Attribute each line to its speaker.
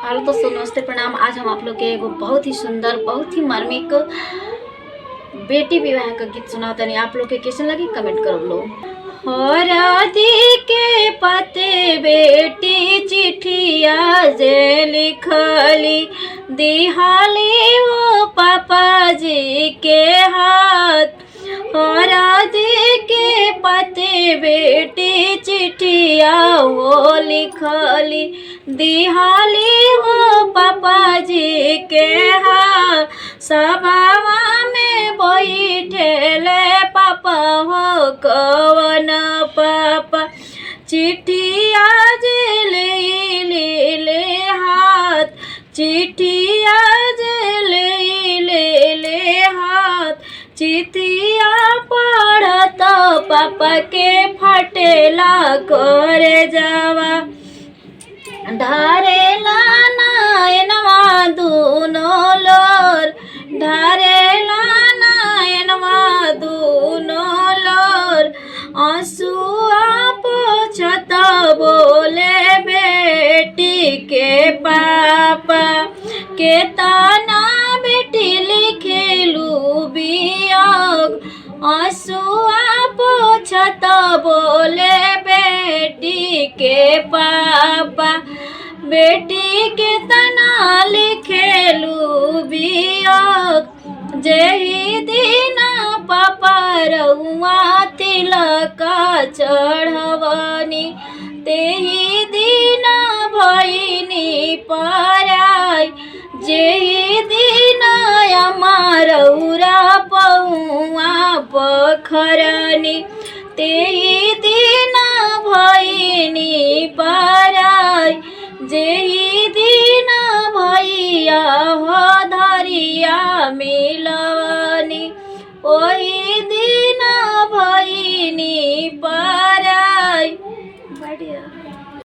Speaker 1: Hello दोस्तों, नमस्ते, प्रणाम। आज हम आप लोग के एगो बहुत ही सुंदर, बहुत ही मार्मिक बेटी विवाह का गीत सुनाते नहीं। आप लोग के कैसे लगी कमेंट करो लो। हरदी के पते बेटी चिट्ठिया जे लिखली दिहाली वो पापा जी के हाथ। हरदी के पते बेटी चिट्ठिया वो लिखली दिहाली वो पापा जी के हाथ। सभावा में बैठेले पापा हो कवन पापा चिट्ठिया जे ले हाथ। चिट्ठिया जे ले हाथ। चिट्ठिया पढ़त पापा के फटेला करे जावा। ढारेला नयनवा दूनो लोर। ढारेला नयनवा दूनो लोर। आंसुआ पोछत बोले बेटी के पापा। के ताना बेटी लिखेलू बियोग। आंसुआ पोछत बोले बेटी के पापा। बेटी के तना लिखेलू बियोग। जेही दिन पापा रउआ तिलक चढ़वनी तेही दिन भइनी पराई। जेही दिन अमारौरा पौआ पखरनी तेही दिन भइनी पराई। जेही दिन भैया हो धरिया मिलवनी ओही दिन भइनी